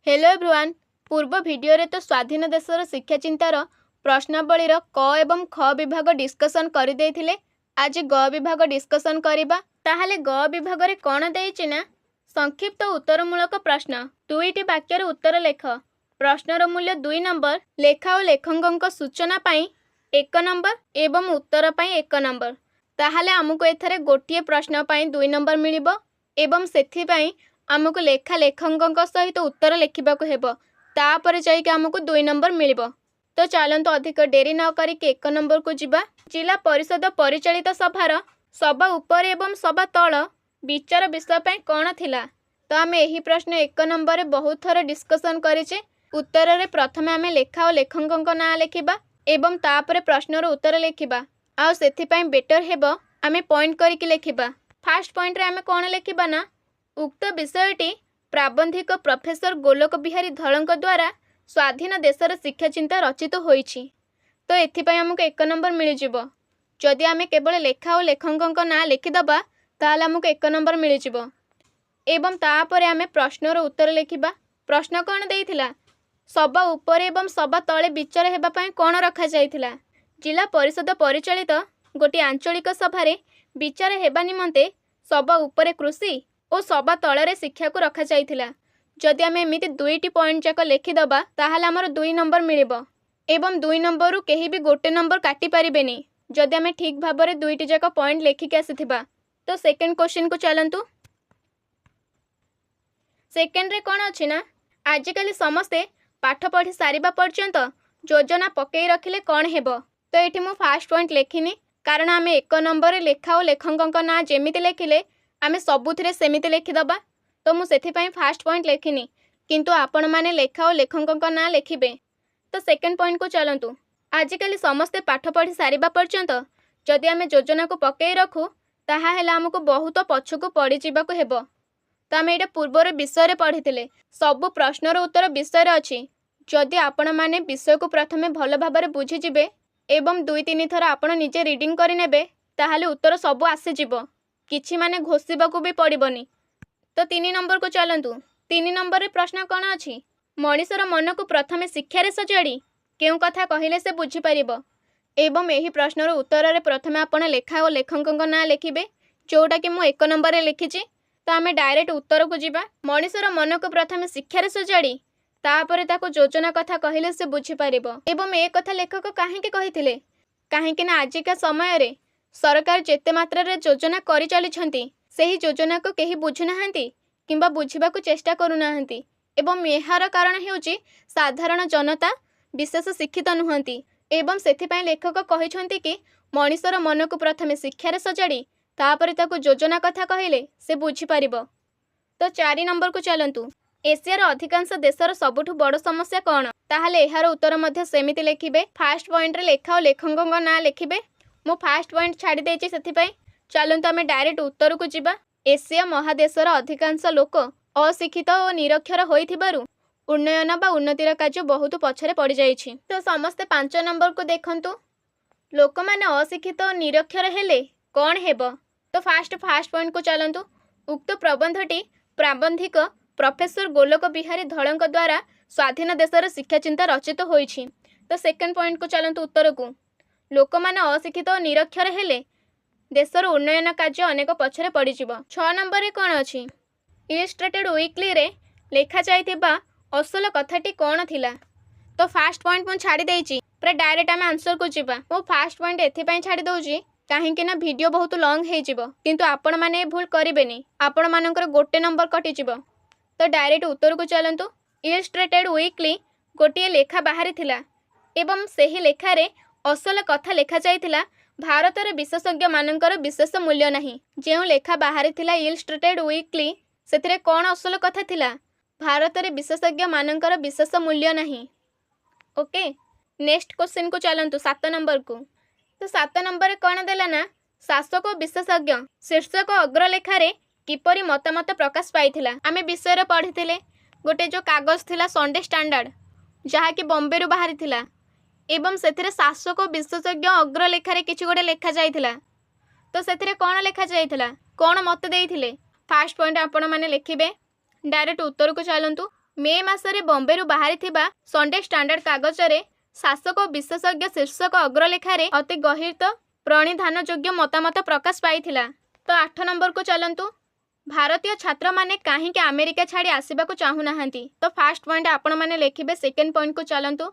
Hello everyone. पूर्व video रे तो स्वाधीन देशर शिक्षा चिंतार प्रश्नावलीर क एवं ख विभाग डिस्कसन कर देथिले। आज ग विभाग डिस्कसन करिबा। ताहाले ग विभाग रे कोन देइछि ना संक्षिप्त उत्तरमूलक प्रश्न। दुईटी वाक्यर उत्तर लेख। प्रश्नर मूल्य 2 नंबर। लेखा और लेखकଙ୍କ सूचना पाई 1 नंबर एवं उत्तर पाई 1 नंबर। ताहाले आमको एथरे गोटिए प्रश्न पाई 2 नंबर मिलिबो एवं सेथि पाई आमको लेखा लेखकଙ୍କ सहित उत्तर लिखिबाको हेबो। तापर जाइके आमको 2 नंबर मिलिबो। तो चलंतु अधिक डेरी न करिके 1 नंबर को जिबा। जिला परिषद परिचालित सभार सभा ऊपर एवं सभा तल विचार विषय पई कोन थिला। तो आमे एही प्रश्न 1 नंबर रे बहुत थर डिस्कशन करिचे। उत्तर रे प्रथमे आमे लेखा और लेखकଙ୍କ नाम लिखिबा एवं तापर प्रश्नर उत्तर लिखिबा। आ सेथि पई बेटर हेबो आमे पॉइंट करिके लिखिबा। फर्स्ट पॉइंट रे आमे कोन लिखिबा ना उक्त विषयटी प्राबंधिक प्रोफेसर गोलोक बिहारी धलଙ୍କ द्वारा स्वाधीन देशर शिक्षा चिंता रचित होईछि। तो एथिपाई हमको 1 नंबर मिल जिवो। जदि आमे केवल लेखा और लेखकଙ୍କ नाम लिखिदबा ताहले हमको 1 नंबर मिल जिवो। एवं तापरे आमे प्रश्नर उत्तर लिखिबा। प्रश्न कोन देइथिला सभा ऊपर एवं सभा तले विचार हेबा पई कोन रखा जाइथिला। जिला परिषद परिचालित गोटी आंचलिक सभारे विचार हेबा निमंते सभा ऊपर कृषि और सभा तलरे शिक्षा को रखा जाइथिला। जदि आमे एमिति दुईटी पॉइंट जाक लिखिदबा ताहाले हमर 2 नंबर मिलिबो एवं 2 नंबर रु केही भी गोटे नंबर काटी परिबेनी जदि आमे ठीक भाबरे दुईटी जाक पॉइंट लेखिके आसीथिबा। तो सेकंड क्वेश्चन को चलंतु। सेकंड रे कोन अछि ना आजिकली समस्ते पाठ पढ़ी सारिबा पर्यंत योजना पकेई रखिले कोन हेबो। तो एठी मु फर्स्ट पॉइंट लेखिनी कारण आमे 1 नंबर रे लेखा और लेखकଙ୍କ नाम जेमिति लेखिले आमे सबुथिरे सेमिति लिखिदबा। तो मु सेथि पई फर्स्ट पॉइंट लेखिनी किंतु आपण माने लेखा और लेखकଙ୍କ नाम लिखिबे। तो सेकंड पॉइंट को चलंतु। आजिकली समस्ते पाठ पढ़ी सारिबा पर्यंत जदि आमे योजना को पकेई रखु ताहा हेला हमको बहुत पछकु पड़ी जिबाको हेबो। तो आमे एटा पूर्वर विषय रे पढ़िथिले सब प्रश्नर उत्तर विषय रे अछि। जदि आपण माने विषय को प्रथमे भल भाबरे बुझि जिबे एवं 2-3 थर आपण निजे रीडिंग करि नेबे ताहाले उत्तर सब आसी जिवो। किछि माने घोषिबाकू भी पड़िबनी। तो 3 नंबर को चलंतु। 3 नंबर रे प्रश्न कोन अछि मनीषर मन को प्रथमे शिक्षा रे सजाड़ी केउ कथा कहिले से बुझि परिबो। एवं एही प्रश्नर उत्तर रे प्रथमे आपण लेखा और लेखकଙ୍କ नाम लिखिबे जोटा कि मु 1 नंबर रे लिखिछि। तो आमे डायरेक्ट उत्तर को जिबा। मनीषर मन को प्रथमे शिक्षा रे सजाड़ी तापरे ताको योजना कथा कहिले से बुझि परिबो। एवं ए कथा लेखक काहेकि कहिथिले काहेकि ना आजिका समय रे सरकार जेते मात्रा रे योजना करि चलिछंती सेही योजना को केही बुझु नाहंती किंबा बुझिबाकू चेष्टा करू नाहंती। एवं एहार कारण हेउची साधारण जनता विशेष शिक्षित नुहंती। एवं सेथि पई लेखक कहिछंती कि मनीषर मन को प्रथमे शिक्षा रे सजाड़ी तापरे ताको योजना कथा कहिले से बुझि परिबो। तो 4 नंबर को चलंतु। एशियार अधिकांश देशर सबुठु बड़ समस्या कोन ताहाले एहार उत्तर मध्य सेमिति लिखिबे। फर्स्ट पॉइंट रे लेखा और लेखकଙ୍କ नाम लिखिबे। मु फर्स्ट पॉइंट छाड़ी देछि सेथि पई चलंतु आमे डायरेक्ट उत्तर को जिबा। एशिया महादेशर अधिकांश लोक अशिक्षित और निरक्षर होइथिबारु उन्नयन बा उन्नतिर कार्य बहुत पछरे पड़ी जाइछि। तो समस्ते 5 नंबर को देखंतु। लोक माने अशिक्षित और निरक्षर हेले कोन हेबो। तो फर्स्ट पॉइंट को चलंतु। उक्त प्रबंधटी प्राबंधिक प्रोफेसर गोलोक बिहारी धलଙ୍କ द्वारा स्वाधीन देशर शिक्षा चिंता रचित होईछि। तो सेकंड पॉइंट को चलंतु उत्तर को लोक माने अशिक्षित और निरक्षर हेले देशर उन्नयन कार्य अनेक पछरे पड़ी जिवो। 6 नंबर रे कोन अछि इलस्ट्रेटेड वीकली रे लेखा जाइथिबा असल कथाटी कोन थिला। तो फर्स्ट पॉइंट मु छाड़ी देइछि पर डायरेक्ट आमे आंसर को जिबा। मु फर्स्ट पॉइंट एथि पई छाड़ी दउछि काहेकि ना वीडियो बहुत लॉन्ग हे जिवो किंतु आपण माने भूल करिबेनी आपण मानकर गोटे नंबर कटि जिवो। तो डायरेक्ट उत्तर को चलंतु। इलस्ट्रेटेड वीकली गोटे लेखा बाहरी थिला एवं सेही लेखारे असल कथा लेखा जाइथिला भारत रे विशेषज्ञ मानकर विशेष मूल्य नहीं। जेउ लेखा बाहरी थिला इलस्ट्रेटेड वीकली सेथिरे कोन असल कथा थिला भारत रे विशेषज्ञ मानकर विशेष मूल्य नहीं। ओके नेक्स्ट क्वेश्चन को चलंतु 7 नंबर को। तो 7 नंबर रे कोन देला ना शासक विशेषज्ञ शीर्षक अग्रलेखारे किपरि मतामत प्रकाश पाइथिला। आमे विषय रे पढ़िथिले गोटे जो कागज थिला संडे स्टैंडर्ड जहा कि बॉम्बे रु बाहरी थिला एवं सेथिरे शासक विशेषज्ञ अग्रलेखारे किछि गोटे लेखा जाइथिला। तो सेथिरे कोन लेखा जाइथिला कोन मत देइथिले फर्स्ट पॉइंट आपण माने लिखिबे। डायरेक्ट उत्तर को चलंतु। मे मासरे बॉम्बेरू बाहरी संडे स्टैंडर्ड कागजरे शासक और विशेषज्ञ शीर्षक अग्रलेखारे अति गहित प्रणिधानयोग्य मतामत प्रकाश पाइथिला। तो 8 नंबर को चलंतु। भारतीय छात्र माने कहीं अमेरिका छाड़ी आसवा को चाहूनाहांती। तो फास्ट पॉइंट आपण माने लिखिबे। सेकेंड पॉइंट को चलंतु।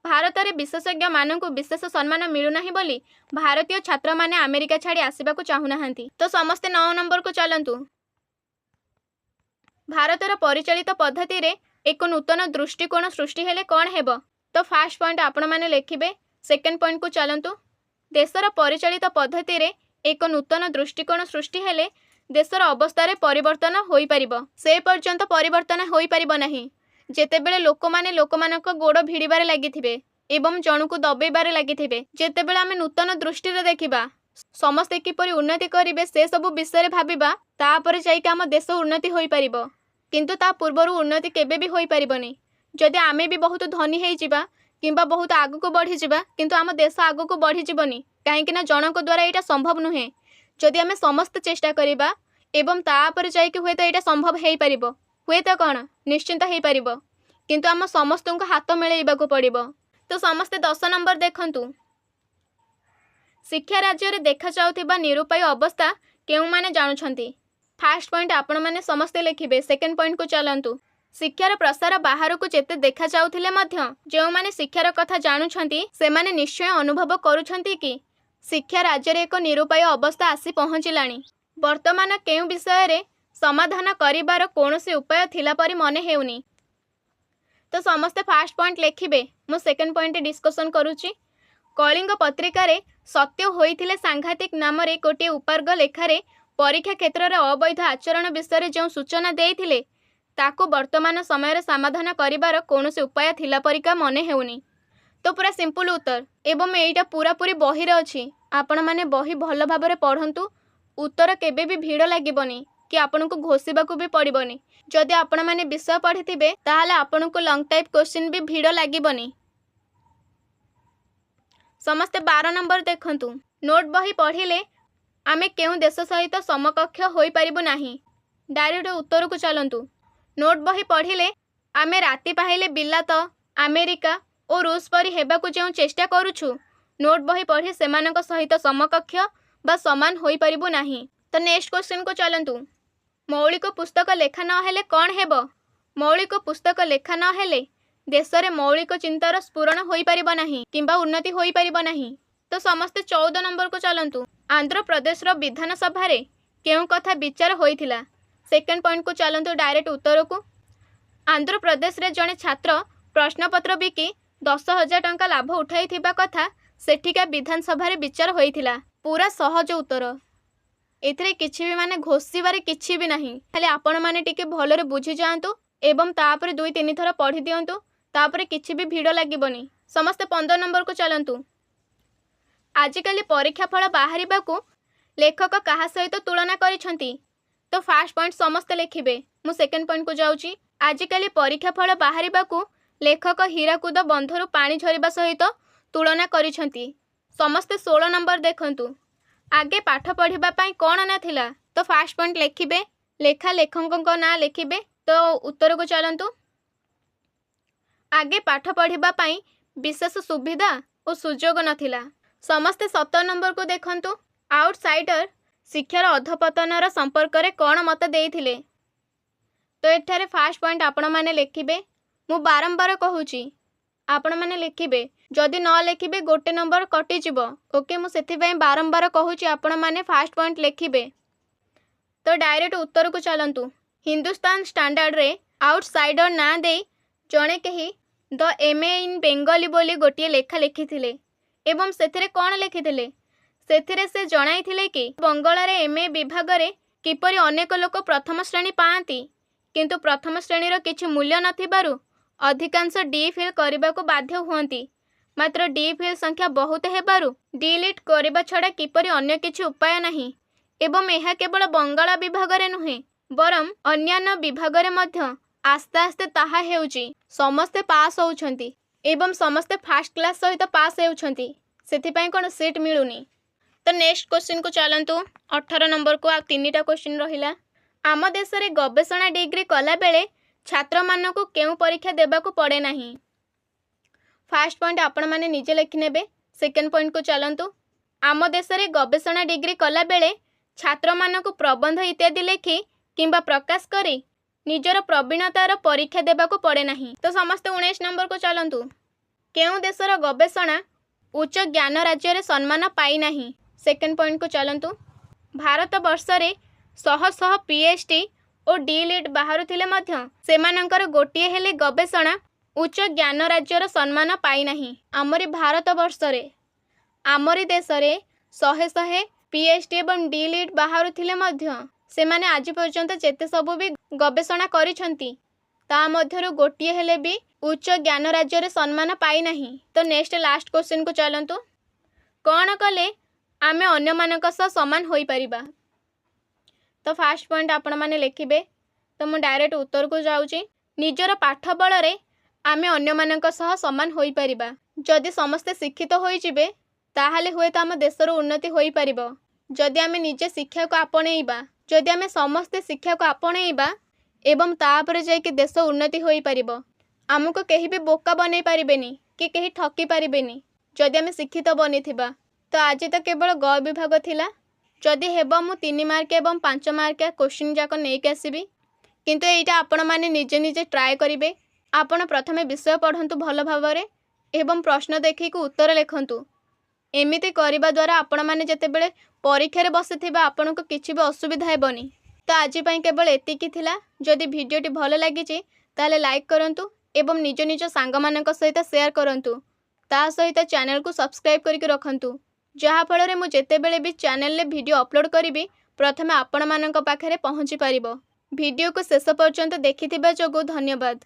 भारत में विशेषज्ञ मानक विशेष सम्मान मिलूना बोली भारतीय छात्र माने अमेरिका छाड़ी आसवा को चाहूनाहांती। तो समस्ते 9 नंबर को चलंतु। भारतर परिचालित पद्धति रे एक नूतन दृष्टिकोण सृष्टि हेले कौन हेबो। तो फास्ट पॉइंट आपण माने लिखिबे। सेकेंड पॉइंट को चलंतु। देशर परिचालित पद्धति रे एक नूतन दृष्टिकोण सृष्टि हेले देशर अवस्था परिवर्तन होई परिबो। से पर्यंत परिवर्तन होई परिबो नाही जेतेबेले लोकमाने लोकमानक गोड़ भिड़बारे लागिथिबे एवं जणुको दबेबारे लागिथिबे। जेतेबेले आमे नूतन दृष्टि रे देखिबा समस्ते किपरि उन्नति करिवे से सब विषय भाबिबा तापर जाइके आम देश उन्नति होई परिबो। किंतु ता पूर्वरु उन्नति केबे भी होई परिबोनी। जदि आमे भी बहुत धनी होई जिबा किंबा बहुत आगको बढ़ी जिबा किंतु आम देश आगको बढ़ी जिबोनी काहेकि ना जनक द्वारा एटा संभव नुहे। जदि आमे समस्त चेष्टा करिबा एवं तापर जाइके हुए तो एटा संभव हेई परिबो। हुए तो कौन निश्चिंत हेई परिबो किंतु आम समस्तଙ୍କୁ हाथ मिलेइबाको पड़िबो। तो समस्ते 10 नंबर देखंतु। शिक्षा राज्य रे देखा जाउथिबा निरुपाय अवस्था केउ माने जानुछंती। फास्ट पॉइंट आपण माने समस्ते लिखिबे। सेकेंड पॉइंट को चलंतु। शिक्षार प्रसार बाहर को जेते देखा जाउथिले मध्य जेउ माने शिक्षार कथा जानुछंती से माने निश्चय अनुभव करूछंती कि शिक्षा राज्य रे एक निरुपाय अवस्था आसी पहुंचिलाणी। वर्तमान केउ विषय रे समाधान करिबार कोनोसी उपाय थिला परि मने हेउनी। तो समस्ते फास्ट पॉइंट लिखिबे। मु सेकेंड पॉइंट डिस्कशन करूची। कलिंग पत्रिका रे सत्य होइथिले सांघातिक नाम रे गोटे उपार्ग लेखारे परीक्षा क्षेत्र रे अवैध आचरण विषय जो सूचना देइथिले ताको वर्तमान समय रे समाधान करिबार कोनोसी उपाय थिला परिका मने हेउनी। तो पूरा सिंपल उत्तर एवं एटा पूरा पूरी बही रे अछि। आपण माने बही भल भाबरे पढंतु। उत्तर केबे भी भीड़ लागिबनी कि आपण को घोषिबाकू भी पड़िबनी। जदि आपण माने विषय पढ़िथिबे ताहाले आपण को लॉन्ग टाइप क्वेश्चन भी भीड़ लागिबनी। समस्ते 12 नंबर देखंतु। नोट बही पढ़िले आमे केउ देश सहित समकक्ष होई परिबो नाही। डायरेक्ट उत्तर को चलंतु। नोट बही पढ़िले आमे राति पाहिले बिलात अमेरिका और रूस परि हेबाकू जो चेष्टा करूछु नोट बही पढ़ी सेमानक सहित समकक्ष बा समान होई परिबो नाही। तो नेक्स्ट क्वेश्चन को चलंतु। मौलिक पुस्तक लेखा न हेले कौन हेबो। मौलिक पुस्तक लेखा न हेले देश रे मौलिक चिंतार स्फुरण होई परिबो नाही किंबा उन्नति होई परिबो नाही। तो समस्ते 14 नंबर को चलंतु। आंध्र प्रदेश रो विधानसभा रे केउ कथा विचार होइथिला। सेकेंड पॉइंट को चलंतु डायरेक्ट उत्तर को। आंध्र प्रदेश रे जने छात्र प्रश्नपत्र बिकी 10,000 टंका लाभ उठाई थिबा कथा सेठिका विधानसभा रे विचार होइथिला। पूरा सहज उत्तर। एथिरे किछि भी माने घोषिबारे किछि भी नाही। खाली आपण माने टिके भलरे बुझी जांतु एवं तापर 2-3 थर पढ़ी दियंतु तापर किछि भी भीड़ लागिबनी। समस्त 15 नंबर को चलंतु। आजिकाली परीक्षा फल बाहरिबाकू लेखक कहा सहित तुलना करिसंती। तो फास्ट पॉइंट समस्त लिखिबे। मु सेकेंड पॉइंट को जाउची। आजिकाली परीक्षा फल बाहरिबाकू लेखक हीराकुद बंधरु पानी झरिबा सहित तुलना करिसंती। समस्ते 16 नंबर देखंतु। आगे पाठ पढ़िबा पई कोन ना थिला। तो फास्ट पॉइंट लिखिबे। लेखा लेखकक ना लिखिबे। तो उत्तर को चलंतु। आगे पाठ पढ़िबा पई विशेष सुविधा और सुजोग नथिला। समस्ते 17 नंबर को देखंतु। आउटसाइडर शिक्षार अधपतनर संपर्क रे कोन मत देइथिले। तो एठारे फास्ट पॉइंट आपण माने लिखिबे। मु बारंबार कहूची आपण माने लिखिबे। जदि न लिखिबे गोटे नंबर कटि जिवो। ओके मु सेथिबे बारंबार कहूची आपण माने फास्ट पॉइंट लिखिबे। तो डायरेक्ट उत्तर को चलंतु। हिंदुस्तान स्टैंडर्ड रे आउटसाइडर ना दे जणे केही द एमए इन बेंगली बोली गोटे लेखा लिखिथिले एवं सेथिरे कोन लिखिथिले सेथिरे से जणाइथिले कि बंगाल रे एमए विभाग रे किपरि अनेक लोक प्रथम श्रेणी पाआंती किंतु प्रथम श्रेणीर किछि मूल्य नथिबारु अधिकांश डी फिल करबाको बाध्य हुअंती। मात्र डी फिल संख्या बहुत हेबारु डिलीट करबा छड़ा किपरि अन्य किछि उपाय नाही एवं यह केवल बंगाल विभाग रे नुहे बरम अन्यान्य विभाग रे मध्य आस्ते आस्ते ताहा हेउची। समस्ते पास होउछंती एवं समस्ते फास्ट क्लास सहित पास हेउछंती। सेथिपई कोन सीट मिलुनी। तो नेक्स्ट क्वेश्चन को चलंतु। 18 नंबर को आ 3टा क्वेश्चन रहिला। आम देश रे गवेषणा डिग्री कला बेले ଛାତ୍ରମାନଙ୍କୁ କେଉଁ ପରୀକ୍ଷା ଦେବାକୁ ପଡ଼େ ନାହିଁ? ଫାର୍ଷ୍ଟ ପଏଣ୍ଟ ଆପଣମାନେ ନିଜେ ଲେଖିନେବେ। ସେକେଣ୍ଡ ପଏଣ୍ଟକୁ ଚାଲନ୍ତୁ। ଆମ ଦେଶରେ ଗବେଷଣା ଡିଗ୍ରୀ କଲାବେଳେ ଛାତ୍ରମାନଙ୍କୁ ପ୍ରବନ୍ଧ ଇତ୍ୟାଦି ଲେଖି କିମ୍ବା ପ୍ରକାଶ କରି ନିଜର ପ୍ରବୀଣତାର ପରୀକ୍ଷା ଦେବାକୁ ପଡ଼େ ନାହିଁ। ତ ସମସ୍ତେ 19 ନମ୍ବରକୁ ଚାଲନ୍ତୁ। କେଉଁ ଦେଶର ଗବେଷଣା ଉଚ୍ଚ ଜ୍ଞାନ ରାଜ୍ୟରେ ସମ୍ମାନ ପାଇନାହିଁ? ସେକେଣ୍ଡ ପଏଣ୍ଟକୁ ଚାଲନ୍ତୁ। ଭାରତ ବର୍ଷରେ ଶହ ଶହ PhD ଓ D.Litt ବାହାରୁଥିଲେ ମଧ୍ୟ ସେମାନଙ୍କର ଗୋଟିଏ ହେଲେ ଗବେଷଣା ଉଚ୍ଚ ଜ୍ଞାନ ରାଜ୍ୟର ସମ୍ମାନ ପାଇନାହିଁ। ଆମରି ଭାରତ ବର୍ଷରେ, ଆମରି ଦେଶରେ ଶହେ ଶହେ PhD ଏବଂ D.Litt ବାହାରୁଥିଲେ ମଧ୍ୟ ସେମାନେ ଆଜି ପର୍ଯ୍ୟନ୍ତ ଯେତେ ସବୁ ବି ଗବେଷଣା କରିଛନ୍ତି ତା ମଧ୍ୟରୁ ଗୋଟିଏ ହେଲେ ବି ଉଚ୍ଚ ଜ୍ଞାନ ରାଜ୍ୟରେ ସମ୍ମାନ ପାଇନାହିଁ। ତ ନେକ୍ସଟ ଲାଷ୍ଟ କ୍ୱେଶ୍ଚିନ୍କୁ ଚାଲନ୍ତୁ। କ'ଣ କଲେ ଆମେ ଅନ୍ୟମାନଙ୍କ ସହ ସମାନ ହୋଇପାରିବା? ତ ଫାର୍ଷ୍ଟ ପଏଣ୍ଟ ଆପଣମାନେ ଲେଖିବେ। ତ ମୁଁ ଡାଇରେକ୍ଟ ଉତ୍ତରକୁ ଯାଉଛି। ନିଜର ପାଠ ବଳରେ ଆମେ ଅନ୍ୟମାନଙ୍କ ସହ ସମାନ ହୋଇପାରିବା। ଯଦି ସମସ୍ତେ ଶିକ୍ଷିତ ହୋଇଯିବେ ତାହେଲେ ହୁଏତ ଆମ ଦେଶର ଉନ୍ନତି ହୋଇପାରିବ। ଯଦି ଆମେ ନିଜେ ଶିକ୍ଷାକୁ ଆପଣେଇବା, ଯଦି ଆମେ ସମସ୍ତେ ଶିକ୍ଷାକୁ ଆପଣେଇବା ଏବଂ ତାପରେ ଯାଇକି ଦେଶ ଉନ୍ନତି ହୋଇପାରିବ। ଆମକୁ କେହି ବି ବୋକା ବନେଇ ପାରିବେନି କି କେହି ଠକି ପାରିବେନି ଯଦି ଆମେ ଶିକ୍ଷିତ ବନିଥିବା। ତ ଆଜି ତ କେବଳ ଗ ବିଭାଗ ଥିଲା। ଯଦି ହେବ ମୁଁ 3 ମାର୍କିଆ ଏବଂ 5 ମାର୍କିଆ କ୍ୱେଶ୍ଚିନ୍ ଯାକ ନେଇକି ଆସିବି। କିନ୍ତୁ ଏଇଟା ଆପଣମାନେ ନିଜେ ନିଜେ ଟ୍ରାଏ କରିବେ। ଆପଣ ପ୍ରଥମେ ବିଷୟ ପଢ଼ନ୍ତୁ ଭଲ ଭାବରେ ଏବଂ ପ୍ରଶ୍ନ ଦେଖିକି ଉତ୍ତର ଲେଖନ୍ତୁ। ଏମିତି କରିବା ଦ୍ୱାରା ଆପଣମାନେ ଯେତେବେଳେ ପରୀକ୍ଷାରେ ବସିଥିବେ ଆପଣଙ୍କୁ କିଛି ବି ଅସୁବିଧା ହେବନି। ତ ଆଜି ପାଇଁ କେବଳ ଏତିକି ଥିଲା। ଯଦି ଭିଡ଼ିଓଟି ଭଲ ଲାଗିଛି ତାହେଲେ ଲାଇକ୍ କରନ୍ତୁ ଏବଂ ନିଜ ନିଜ ସାଙ୍ଗମାନଙ୍କ ସହିତ ସେୟାର କରନ୍ତୁ। ତା ସହିତ ଚ୍ୟାନେଲକୁ ସବସ୍କ୍ରାଇବ୍ କରିକି ରଖନ୍ତୁ, ଯାହାଫଳରେ ମୁଁ ଯେତେବେଳେ ବି ଚ୍ୟାନେଲରେ ଭିଡ଼ିଓ ଅପଲୋଡ଼ କରିବି ପ୍ରଥମେ ଆପଣମାନଙ୍କ ପାଖରେ ପହଞ୍ଚି ପାରିବ। ଭିଡ଼ିଓକୁ ଶେଷ ପର୍ଯ୍ୟନ୍ତ ଦେଖିଥିବା ଯୋଗୁଁ ଧନ୍ୟବାଦ।